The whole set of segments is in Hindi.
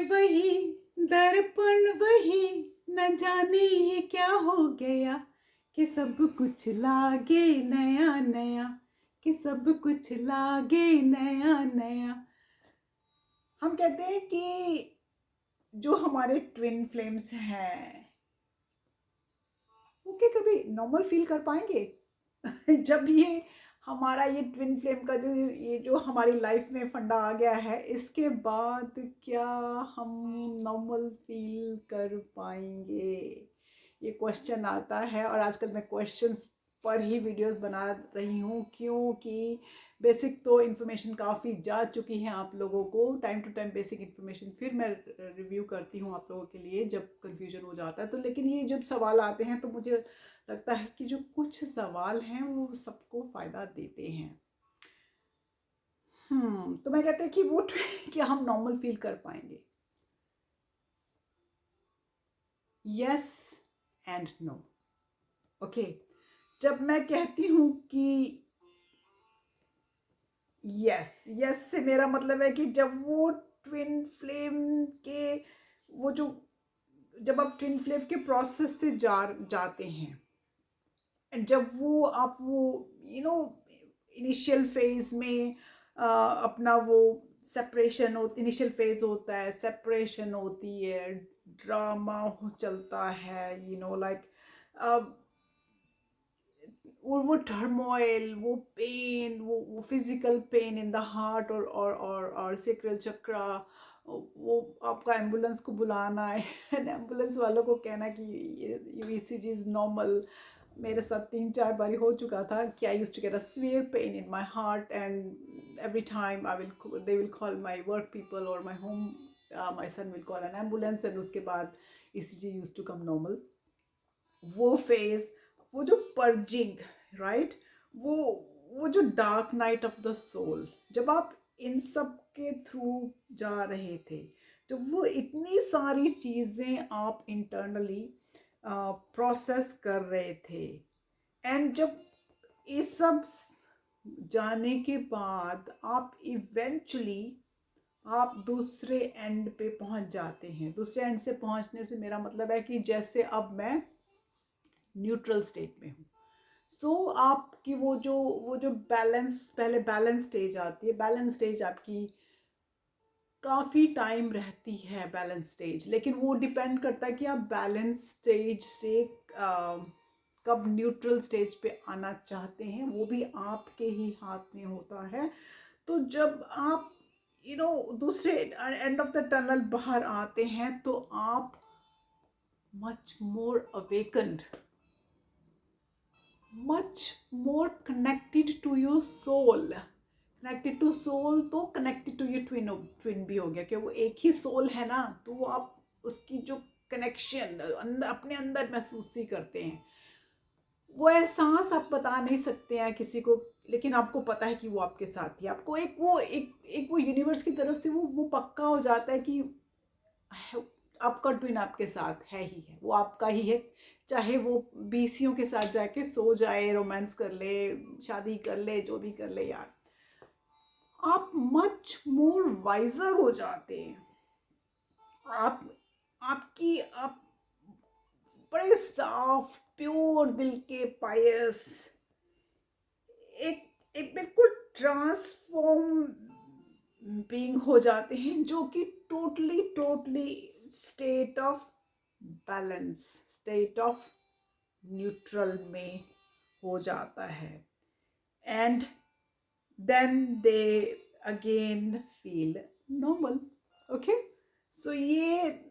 वही दर्पण वही, न जाने ये क्या हो गया कि सब कुछ लागे नया नया, कि सब कुछ लागे नया नया। हम कहते हैं कि जो हमारे ट्विन फ्लेम्स हैं वो क्या कभी नॉर्मल फील कर पाएंगे? जब ये हमारा ये ट्विन फ्लेम का जो हमारी लाइफ में फंडा आ गया है, इसके बाद क्या हम नॉर्मल फील कर पाएंगे? ये क्वेश्चन आता है। और आजकल मैं क्वेश्चंस पर ही वीडियोस बना रही हूँ, क्योंकि बेसिक तो इन्फॉर्मेशन काफ़ी जा चुकी है आप लोगों को। Time to time basic information फिर मैं रिव्यू करती हूँ आप लोगों के लिए जब कंफ्यूजन हो जाता है। तो लेकिन ये जब सवाल आते हैं तो मुझे लगता है कि जो कुछ सवाल हैं वो सबको फ़ायदा देते हैं। तो मैं कहते हैं कि वो कि हम नॉर्मल फील कर पाएंगे। Yes and no. ओके, जब मैं कहती हूँ कि यस, यस से मेरा मतलब है कि जब वो ट्विन फ्लेम के वो जो जब आप ट्विन फ्लेम के प्रोसेस से जाते हैं, जब वो आप वो इनिशियल फेज में अपना वो सेपरेशन हो, इनिशियल फेज होता है, सेपरेशन होती है, ड्रामा चलता है, लाइक वो टर्मोइल, वो पेन, वो physical pain in the heart और सेक्रल चक्रा, वो आपका एम्बुलेंस को बुलाना है एम्बुलेंस वालों को कहना कि ये ईसीजी इज नॉर्मल। मेरे साथ 3-4 बारी हो चुका था कि I used to get a severe pain in my heart, and every time they will call my work people or my home, my son will call an ambulance, and उसके बाद ECG used to come normal। वो फेज, वो जो पर्जिंग, राइट, वो जो dark night of the soul, जब आप इन सब के थ्रू जा रहे थे, जब वो इतनी सारी चीज़ें आप इंटरनली प्रोसेस कर रहे थे, एंड जब ये सब जाने के बाद आप इवेंचुअली आप दूसरे एंड पे पहुंच जाते हैं। दूसरे एंड से पहुंचने से मेरा मतलब है कि जैसे अब मैं न्यूट्रल स्टेट में हूँ। सो आपकी वो जो बैलेंस, पहले बैलेंस स्टेज आती है। बैलेंस स्टेज आपकी काफ़ी टाइम रहती है बैलेंस स्टेज, लेकिन वो डिपेंड करता है कि आप बैलेंस स्टेज से कब न्यूट्रल स्टेज पे आना चाहते हैं, वो भी आपके ही हाथ में होता है। तो जब आप दूसरे एंड ऑफ द टनल बाहर आते हैं तो आप much more awakened, much more connected to your soul। Connected to soul तो कनेक्टेड टू ये ट्विन भी हो गया कि वो एक ही सोल है ना, तो आप उसकी जो कनेक्शन अपने अंदर महसूस ही करते हैं। वो एहसास आप बता नहीं सकते हैं किसी को, लेकिन आपको पता है कि वो आपके साथ ही, आपको एक वो यूनिवर्स की तरफ से वो पक्का हो जाता है कि आपका ट्विन आपके साथ है ही है, वो आपका ही है। चाहे वो बीसियों के साथ जाके सो जाए, रोमांस कर ले, शादी कर ले, जो भी कर ले यार, आप मच मोर वाइजर हो जाते हैं। आप बड़े साफ प्योर दिल के पायस, एक एक बिल्कुल ट्रांसफॉर्म बीइंग हो जाते हैं, जो कि totally totally state of balance, state of neutral में हो जाता है। And then they again feel normal. Okay, so ये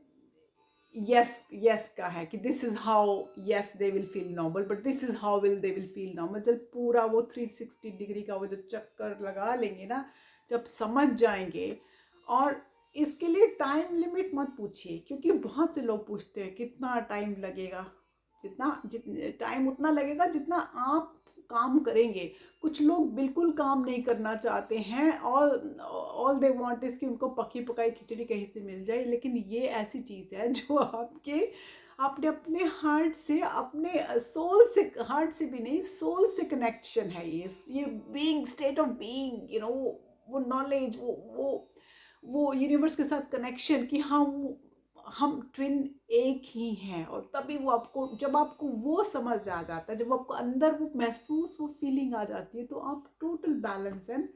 यस का है कि this is how yes they will feel normal, but this is how they will feel normal. जब पूरा वो 360 डिग्री का वो जो चक्कर लगा लेंगे ना, जब समझ जाएंगे। और इसके लिए टाइम लिमिट मत पूछिए, क्योंकि बहुत से लोग पूछते हैं कितना टाइम लगेगा। जितना टाइम उतना लगेगा जितना आप काम करेंगे। कुछ लोग बिल्कुल काम नहीं करना चाहते हैं, ऑल दे वांट इज कि उनको पकी पकाई खिचड़ी कहीं से मिल जाए। लेकिन ये ऐसी चीज़ है जो आपने अपने हार्ट से, अपने सोल से, हार्ट से भी नहीं, सोल से कनेक्शन है। ये बीइंग, स्टेट ऑफ बीइंग, वो नॉलेज, वो यूनिवर्स के साथ कनेक्शन कि हम ट्विन एक ही हैं। और तभी वो आपको, जब आपको वो समझ आ जाता है, जब आपको अंदर वो महसूस, वो फीलिंग आ जाती है, तो आप total balance and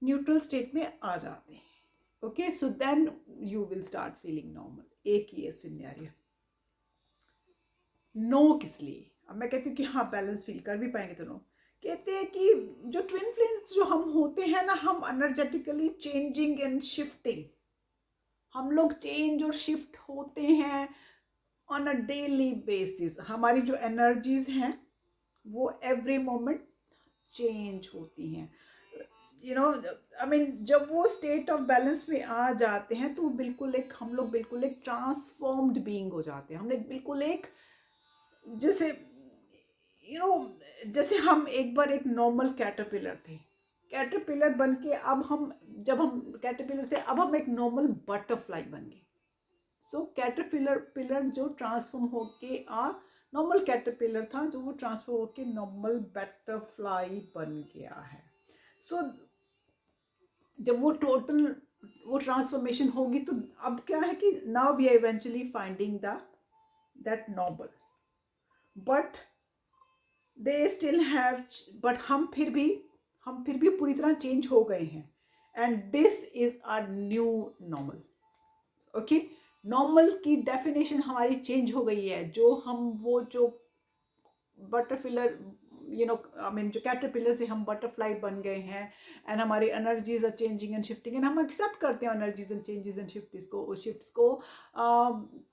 neutral state में आ जाते हैं। Okay, so then you will start feeling normal. एक ये सिनेरियो। नो किस लिए? अब मैं कहती हूँ कि हाँ बैलेंस फील कर भी पाएंगे तो नो। कहते हैं कि जो ट्विन फ्लेम्स जो हम होते हैं ना, हम एनर्जेटिकली चेंजिंग एंड शिफ्टिंग, हम लोग चेंज और शिफ्ट होते हैं ऑन अ डेली बेसिस। हमारी जो एनर्जीज हैं वो एवरी मोमेंट चेंज होती हैं। यू नो, आई मीन जब वो स्टेट ऑफ बैलेंस में आ जाते हैं तो बिल्कुल एक, हम लोग बिल्कुल एक ट्रांसफॉर्म्ड बीइंग हो जाते हैं। हम लोग बिल्कुल एक, जैसे यू नो, जैसे हम एक बार एक नॉर्मल कैटरपिलर थे, कैटरपिलर बन के अब हम, जब हम कैटरपिलर थे अब हम एक नॉर्मल बटरफ्लाई बन गए। सो कैटरपिलर पिलर जो ट्रांसफॉर्म होके आ, नॉर्मल कैटरपिलर था जो वो ट्रांसफॉर्म होके नॉर्मल बटरफ्लाई बन गया है। सो जब वो टोटल वो ट्रांसफॉर्मेशन होगी तो अब क्या है कि now we are eventually finding the that normal, but they still have, but हम फिर भी पूरी तरह चेंज हो गए हैं। And this is a new normal. Okay, normal की डेफिनेशन हमारी चेंज हो गई है। जो हम वो जो butterfly, you know, I mean जो कैटरपिलर से हम बटरफ्लाई बन गए हैं, एंड हमारी energies are changing and shifting, and हम एक्सेप्ट करते हैं energies and changes and shifts को।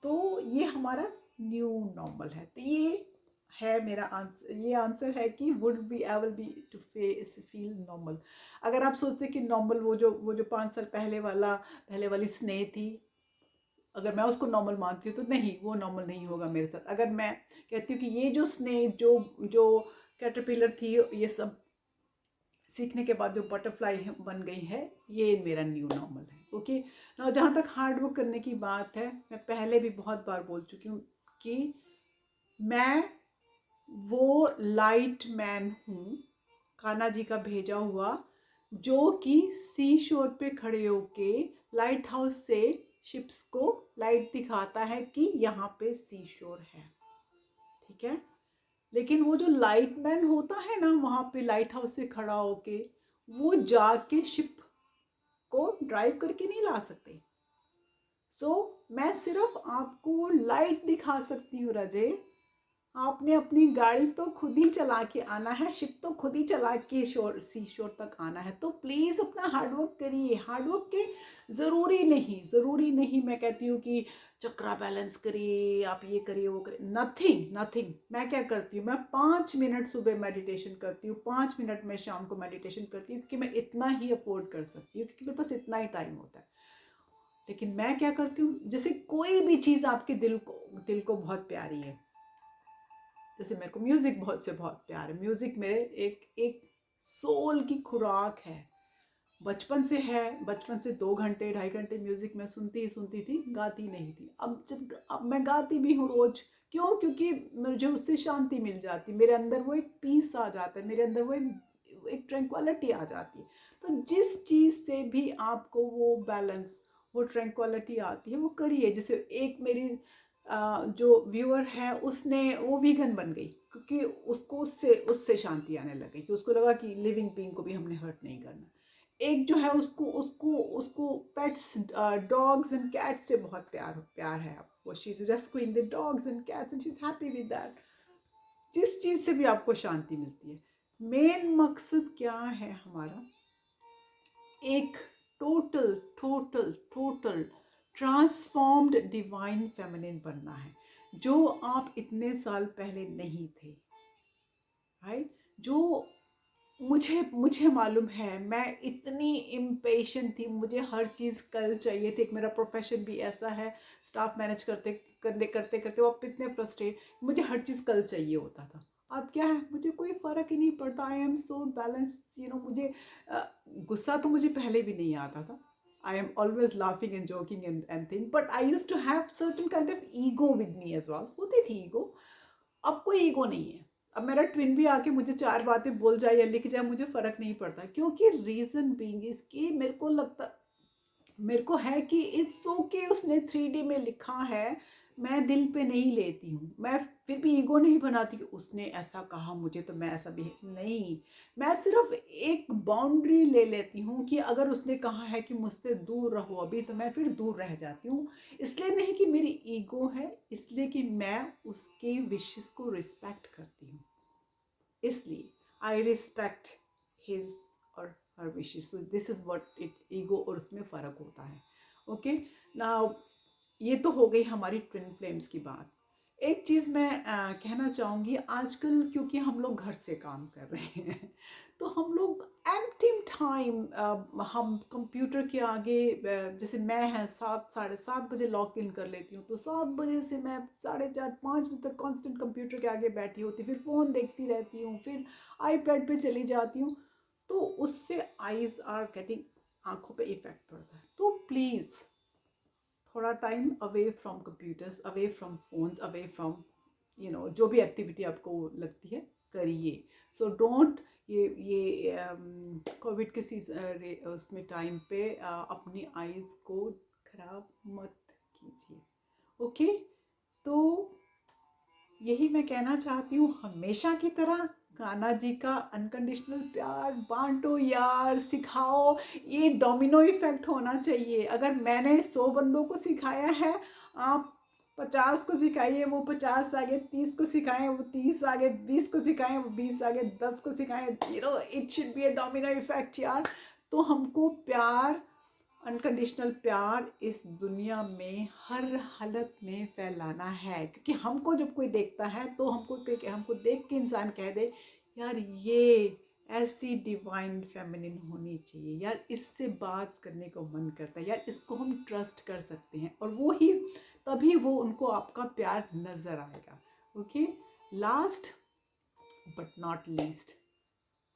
तो ये हमारा न्यू नॉर्मल है। तो ये है मेरा आंसर, ये आंसर है कि would be able be to feel normal. अगर आप सोचते कि नॉर्मल वो जो 5 साल पहले वाली स्नेह थी, अगर मैं उसको नॉर्मल मानती हूँ तो नहीं, वो नॉर्मल नहीं होगा मेरे साथ। अगर मैं कहती हूँ कि ये जो स्नेह, जो कैटरपिलर थी, ये सब सीखने के बाद जो बटरफ्लाई बन गई है, ये मेरा न्यू नॉर्मल है। ओके ना, जहाँ तक हार्ड वर्क करने की बात है, मैं पहले भी बहुत बार बोल चुकी हूँ कि मैं वो लाइट मैन हूँ, कान्हा जी का भेजा हुआ, जो कि सी शोर पे खड़े होके लाइट हाउस से शिप्स को लाइट दिखाता है कि यहाँ पे सी शोर है। ठीक है, लेकिन वो जो लाइट मैन होता है ना वहाँ पे लाइट हाउस से खड़ा होके, वो जाके शिप को ड्राइव करके नहीं ला सकते। सो मैं सिर्फ आपको लाइट दिखा सकती हूँ रजे। आपने अपनी गाड़ी तो खुद ही चला के आना है, शिप तो खुद ही चला के सी शोर तक आना है। तो प्लीज़ अपना हार्डवर्क करिए। हार्डवर्क के ज़रूरी नहीं मैं कहती हूँ कि चक्रा बैलेंस करिए, आप ये करिए वो करिए, नथिंग नथिंग। मैं क्या करती हूँ, मैं 5 मिनट सुबह मेडिटेशन करती हूँ, 5 मिनट में शाम को मेडिटेशन करती हूँ, क्योंकि मैं इतना ही अफोर्ड कर सकती हूँ, क्योंकि मेरे पास इतना ही टाइम होता है। लेकिन मैं क्या करती हूँ, जैसे कोई भी चीज़ आपके दिल को बहुत प्यारी है, जैसे मेरे को म्यूज़िक बहुत प्यार है। म्यूज़िक मेरे एक एक सोल की खुराक है, बचपन से है। बचपन से 2 घंटे 2.5 घंटे म्यूज़िक मैं सुनती थी, गाती नहीं थी। अब मैं गाती भी हूँ रोज़। क्यों? क्योंकि मुझे उससे शांति मिल जाती, मेरे अंदर वो एक पीस आ जाता है, मेरे अंदर वो एक ट्रैंक्विलिटी आ जाती है। तो जिस चीज़ से भी आपको वो बैलेंस, वो ट्रैंक्विलिटी आती है, वो करिए। जैसे एक मेरी जो व्यूअर है, उसने वो वीगन बन गई क्योंकि उसको उससे उससे शांति आने लगी, कि उसको लगा कि लिविंग बीइंग को भी हमने हर्ट नहीं करना। एक जो है उसको उसको उसको पेट्स, डॉग्स एंड कैट्स से बहुत प्यार है। वो she is rescuing the dogs and cats and she is happy with that. जिस चीज़ से भी आपको शांति मिलती है, मेन मकसद क्या है हमारा, एक total total total transformed divine feminine बनना है, जो आप इतने साल पहले नहीं थे। राइट? जो मुझे मालूम है, मैं इतनी इम्पेशेंट थी, मुझे हर चीज़ कल चाहिए थी। एक मेरा प्रोफेशन भी ऐसा है, स्टाफ मैनेज करते करते वो आप इतने फ्रस्ट्रेट, मुझे हर चीज़ कल चाहिए होता था। अब क्या है, मुझे कोई फ़र्क ही नहीं पड़ता। I am so balance, you know. मुझे गुस्सा तो मुझे पहले भी नहीं आता था। I am always laughing and joking and thing, but I use to have certain kind of ego with me as well. होती थी ईगो, अब कोई ईगो नहीं है। अब मेरा ट्विन भी आके मुझे 4 बातें बोल जाए या लिख जाए, मुझे फ़र्क नहीं पड़ता, क्योंकि रीज़न बीइंग इसकी मेरे को लगता मेरे को है कि इट्स ओके, उसने 3D में लिखा है, मैं दिल पे नहीं लेती हूँ। मैं फिर भी ईगो नहीं बनाती कि उसने ऐसा कहा मुझे तो मैं ऐसा भी नहीं। मैं सिर्फ एक बाउंड्री ले लेती हूँ कि अगर उसने कहा है कि मुझसे दूर रहो अभी, तो मैं फिर दूर रह जाती हूँ। इसलिए नहीं कि मेरी ईगो है, इसलिए कि मैं उसके विशेस को रिस्पेक्ट करती हूँ। इसलिए आई रिस्पेक्ट हिज और her wishes. So this is what it ego और उसमें फ़र्क होता है। ओके, नाउ ये तो हो गई हमारी ट्विन फ्लेम्स की बात। एक चीज़ मैं कहना चाहूँगी, आजकल क्योंकि हम लोग घर से काम कर रहे हैं तो हम लोग एम्प्टी टाइम हम कंप्यूटर के आगे जैसे मैं है 7 साढ़े 7 बजे लॉग इन कर लेती हूँ, तो 7 बजे से मैं 4:30 5 बजे तक कांस्टेंट कंप्यूटर के आगे बैठी होती, फिर फ़ोन देखती रहती हूँ, फिर आईपैड पे चली जाती हूँ। तो उससे आईज आर गेटिंग, आंखों पे इफेक्ट पड़ता है। तो प्लीज़ थोड़ा time away from computers, away from phones, away from जो भी एक्टिविटी आपको लगती है करिए। सो डोंट ये कोविड के उसमें टाइम पे अपनी आईज को खराब मत कीजिए। ओके, तो यही मैं कहना चाहती हूँ, हमेशा की तरह कान्हा जी का अनकंडीशनल प्यार बांटो यार, सिखाओ। ये डोमिनो इफेक्ट होना चाहिए। अगर मैंने 100 बंदों को सिखाया है, आप 50 को सिखाइए, वो 50 आगे, 30 को सिखाएं, वो 30 आगे, 20 को सिखाएं, वो 20 आगे, 10 को सिखाएं। It should be a domino effect यार। तो हमको प्यार, अनकंडीशनल प्यार इस दुनिया में हर हालत में फैलाना है, क्योंकि हमको जब कोई देखता है तो हमको देख के इंसान कह दे यार ये ऐसी डिवाइन फेमिनिन होनी चाहिए यार, इससे बात करने को मन करता है यार, इसको हम ट्रस्ट कर सकते हैं, और वो ही तभी वो उनको आपका प्यार नज़र आएगा। Okay, last but not least,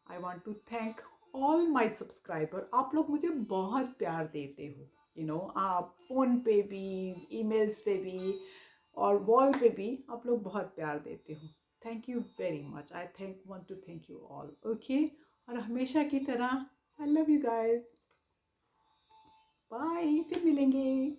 I want to thank all my subscriber. आप लोग मुझे बहुत प्यार देते हो, आप फ़ोन पे भी, ईमेल्स पे भी, और वॉल पे भी आप लोग बहुत प्यार देते हो। Thank you very much. I want to thank you all. Okay, और हमेशा की तरह I love you guys. Bye, फिर मिलेंगे।